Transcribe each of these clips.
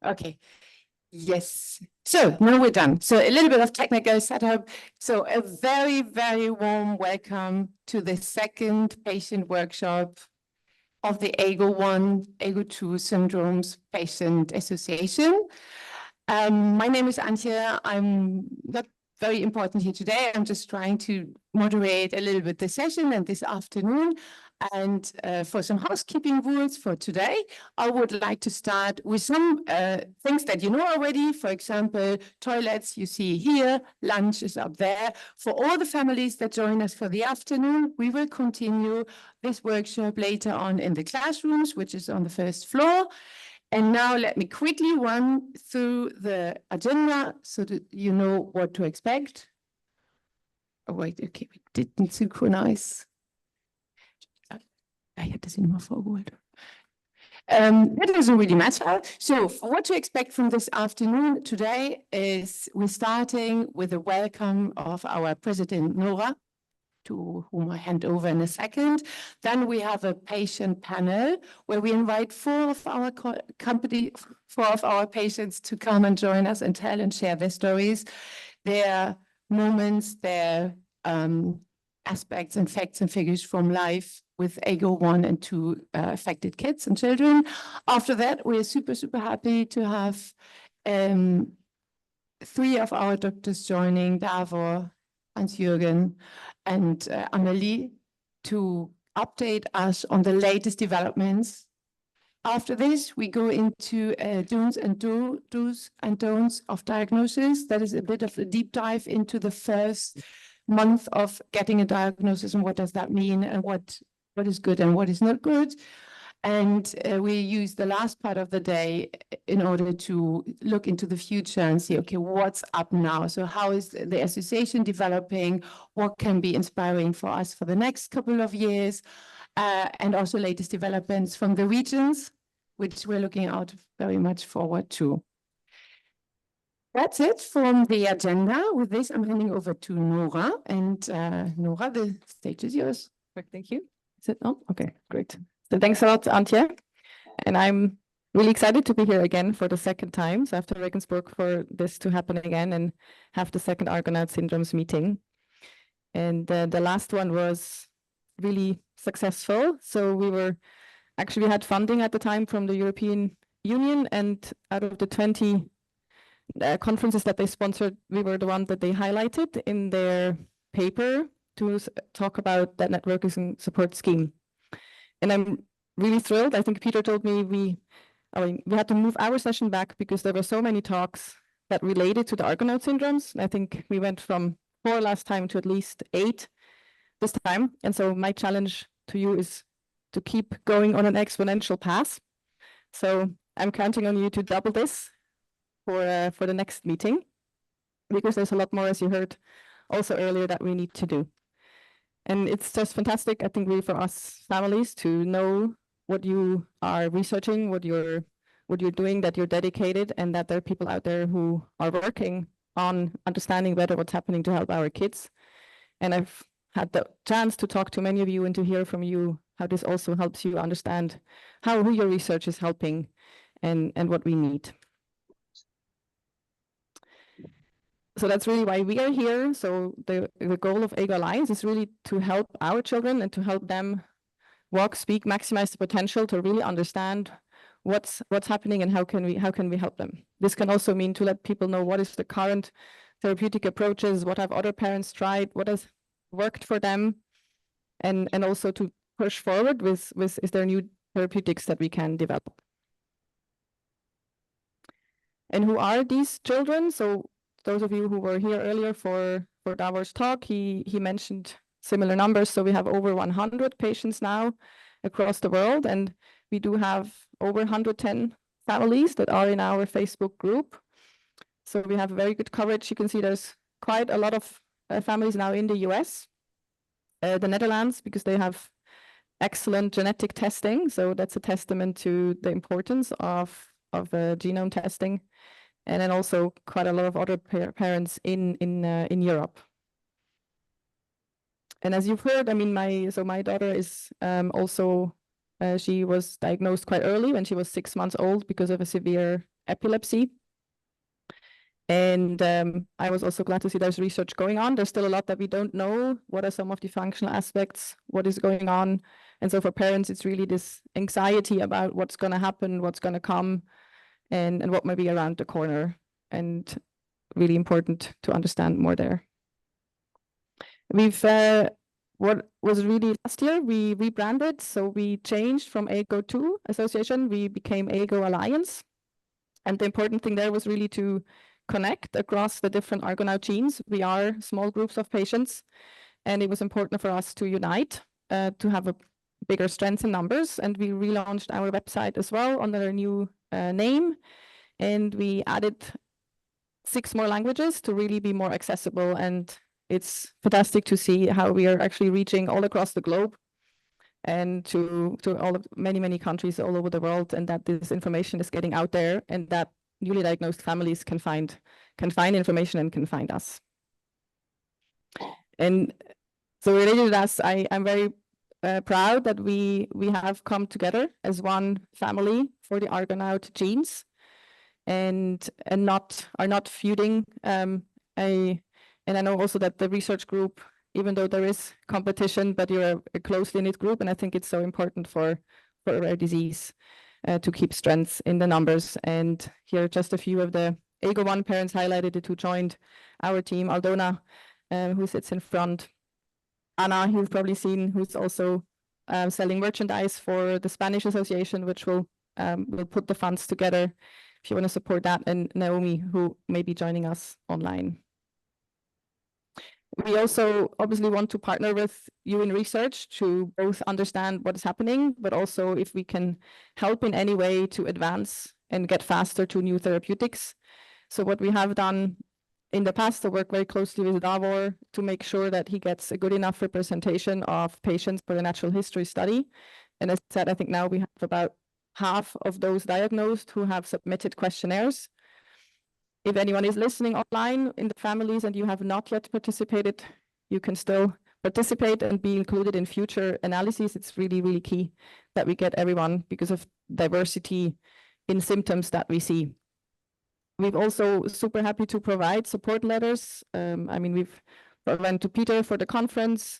Okay. Yes. So now we're done. So a little bit of technical setup. So a very, very warm welcome to the second patient workshop of the AGO1, AGO2 Syndromes Patient Association. My name is Antje. I'm not very important here today. I'm just trying to moderate a little bit the session and this afternoon. And for some housekeeping rules for today, I would like to start with some things that you know already. For example, toilets you see here, lunch is up there. For all the families that join us for the afternoon, we will continue this workshop later on in the classrooms, which is on the first floor. And now let me quickly run through the agenda so that you know what to expect. Oh, wait, okay, we didn't synchronize. I had this in my forward. That doesn't really matter. So what to expect from this afternoon today is we're starting with a welcome of our president, Nora, to whom I hand over in a second. Then we have a patient panel where we invite four of our patients to come and join us and tell and share their stories, their moments, their aspects and facts and figures from life with AGO 1 and 2 affected kids and children. After that, we're super, super happy to have 3 of our doctors joining, Davor, Hans-Jürgen, and Amelie, to update us on the latest developments. After this, we go into do's and don'ts of diagnosis. That is a bit of a deep dive into the first month of getting a diagnosis and what does that mean and what is good and what is not good. And we use the last part of the day in order to look into the future and see, okay, what's up now? So how is the association developing? What can be inspiring for us for the next couple of years? And also latest developments from the regions, which we're looking out very much forward to. That's it from the agenda. With this, I'm handing over to Nora. And Nora, the stage is yours. Thank you. Is it on? Okay, great. So thanks a lot, Antje. And I'm really excited to be here again for the second time. So after Regensburg, for this to happen again and have the second Argonaute syndromes meeting. And the last one was really successful. So we had funding at the time from the European Union, and out of the 20 conferences that they sponsored, we were the one that they highlighted in their paper to talk about that networking support scheme. And I'm really thrilled. I think Peter told me we had to move our session back because there were so many talks that related to the Argonaute syndromes. I think we went from 4 last time to at least 8 this time. And so my challenge to you is to keep going on an exponential path. So I'm counting on you to double this for the next meeting, because there's a lot more, as you heard also earlier, that we need to do. And it's just fantastic, I think, really for us families to know what you are researching, what you're doing, that you're dedicated, and that there are people out there who are working on understanding better what's happening to help our kids. And I've had the chance to talk to many of you and to hear from you how this also helps you understand who your research is helping and what we need. So that's really why we are here. So the goal of AGO Alliance is really to help our children and to help them walk, speak, maximize the potential to really understand what's happening and how can we help them. This can also mean to let people know what is the current therapeutic approaches, what have other parents tried, what has worked for them, and also to push forward with is there new therapeutics that we can develop. And who are these children? So those of you who were here earlier for Davor's talk, he mentioned similar numbers. So we have over 100 patients now across the world, and we do have over 110 families that are in our Facebook group. So we have very good coverage. You can see there's quite a lot of families now in the US, the Netherlands, because they have excellent genetic testing. So that's a testament to the importance of genome testing. And then also quite a lot of other parents in Europe. And as you've heard, I mean, my daughter is also, she was diagnosed quite early when she was 6 months old because of a severe epilepsy. And I was also glad to see there's research going on. There's still a lot that we don't know. What are some of the functional aspects? What is going on? And so for parents, it's really this anxiety about what's going to happen, what's going to come, and what might be around the corner. And really important to understand more there. We've what was really last year, we rebranded. So we changed from AGO2 Association, we became AGO Alliance. And the important thing there was really to connect across the different Argonaute genes. We are small groups of patients, and it was important for us to unite, to have a bigger strength in numbers. And we relaunched our website as well under a new name. And we added 6 more languages to really be more accessible. And it's fantastic to see how we are actually reaching all across the globe and to all of many countries all over the world, and that this information is getting out there, and that newly diagnosed families can find information and can find us. And so related to that, I'm very proud that we have come together as one family for the Argonaute genes, and are not feuding. And I know also that the research group, even though there is competition, but you're a closely knit group, and I think it's so important for a rare disease to keep strengths in the numbers. And here are just a few of the AGO1 parents highlighted who joined our team. Aldona, who sits in front. Anna, you've probably seen, who's also selling merchandise for the Spanish Association, which will put the funds together if you want to support that, and Naomi, who may be joining us online. We also obviously want to partner with you in research to both understand what is happening, but also if we can help in any way to advance and get faster to new therapeutics. So what we have done in the past to work very closely with Davor to make sure that he gets a good enough representation of patients for the natural history study. And as I said, I think now we have about half of those diagnosed who have submitted questionnaires. If anyone is listening online in the families and you have not yet participated, you can still participate and be included in future analyses. It's really, really key that we get everyone because of diversity in symptoms that we see. We've also super happy to provide support letters. I mean, we've provided to Peter for the conference.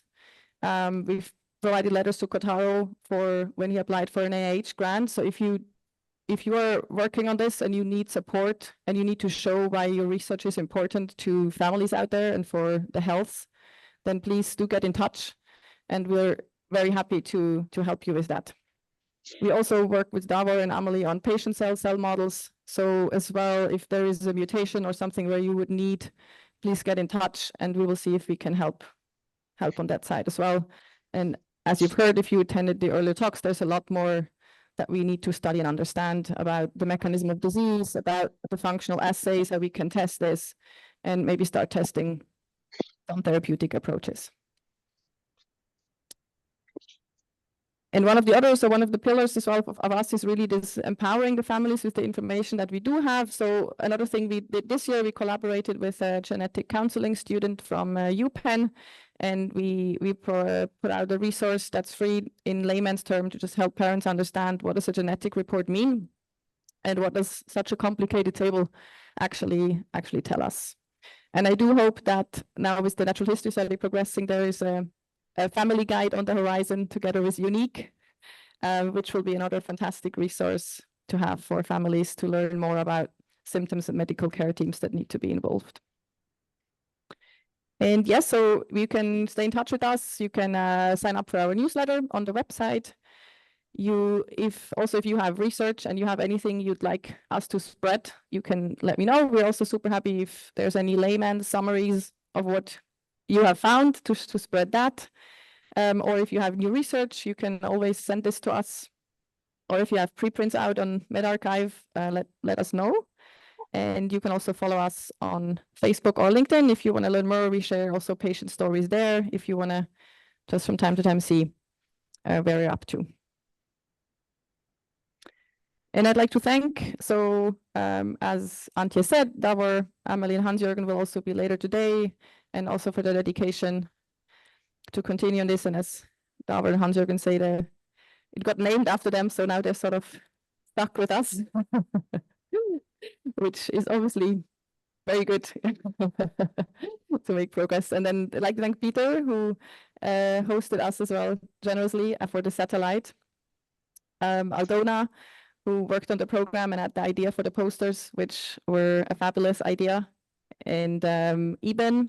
We've provided letters to Kotaro for when he applied for an NIH grant. So if you are working on this and you need support and you need to show why your research is important to families out there and for the health, then please do get in touch. And we're very happy to help you with that. We also work with Davor and Amelie on patient cell models. So as well, if there is a mutation or something where you would need, please get in touch and we will see if we can help on that side as well. And as you've heard, if you attended the earlier talks, there's a lot more that we need to study and understand about the mechanism of disease, about the functional assays, how we can test this, and maybe start testing some therapeutic approaches. And one of the pillars as well of us is really this empowering the families with the information that we do have. So another thing we did this year, we collaborated with a genetic counseling student from UPenn, and we put out a resource that's free in layman's terms to just help parents understand what does a genetic report mean and what does such a complicated table actually tell us. And I do hope that now with the natural history study progressing, there is a family guide on the horizon together with Unique, which will be another fantastic resource to have for families to learn more about symptoms and medical care teams that need to be involved. And yes, so you can stay in touch with us. You can sign up for our newsletter on the website. If you have research and you have anything you'd like us to spread, you can let me know. We're also super happy if there's any layman summaries of what you have found to spread that. Or if you have new research, you can always send this to us. Or if you have preprints out on medRxiv, let us know. And you can also follow us on Facebook or LinkedIn. If you want to learn more, we share also patient stories there. If you want to just from time to time see where we're up to. And I'd like to thank, as Antje said, Davor, Amelie, and Hans-Jürgen will also be later today, and also for the dedication to continue on this. And as Davor and Hans-Jürgen say, it got named after them, so now they're sort of stuck with us. which is obviously very good to make progress. And then I'd like to thank Peter, who hosted us as well generously for the satellite. Aldona, who worked on the program and had the idea for the posters, which were a fabulous idea. And Iben,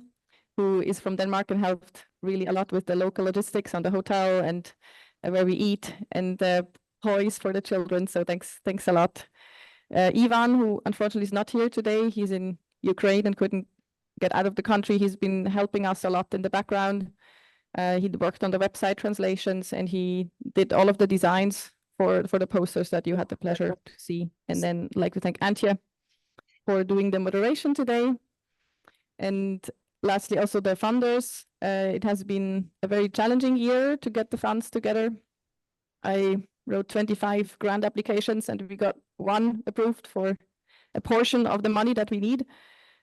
who is from Denmark and helped really a lot with the local logistics on the hotel and where we eat and the toys for the children. So thanks a lot. Ivan, who unfortunately is not here today, he's in Ukraine and couldn't get out of the country. He's been helping us a lot in the background. He worked on the website translations and he did all of the designs for the posters that you had the pleasure to see. And then I'd like to thank Antje for doing the moderation today. And lastly, also the funders. It has been a very challenging year to get the funds together. I wrote 25 grant applications and we got one approved for a portion of the money that we need.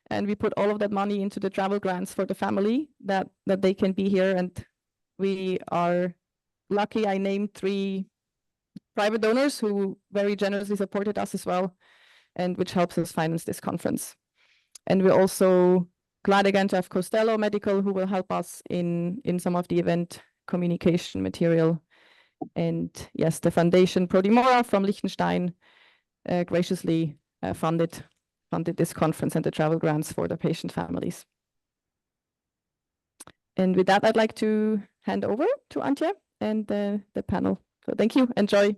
And we put all of that money into the travel grants for the family that they can be here. And we are lucky. I named 3 private donors who very generously supported us as well, and which helps us finance this conference. And we're also glad again to have Costello Medical, who will help us in some of the event communication material. And yes, the Foundation Prodimora from Liechtenstein graciously funded this conference and the travel grants for the patient families. And with that, I'd like to hand over to Antje and the panel. So thank you. Enjoy.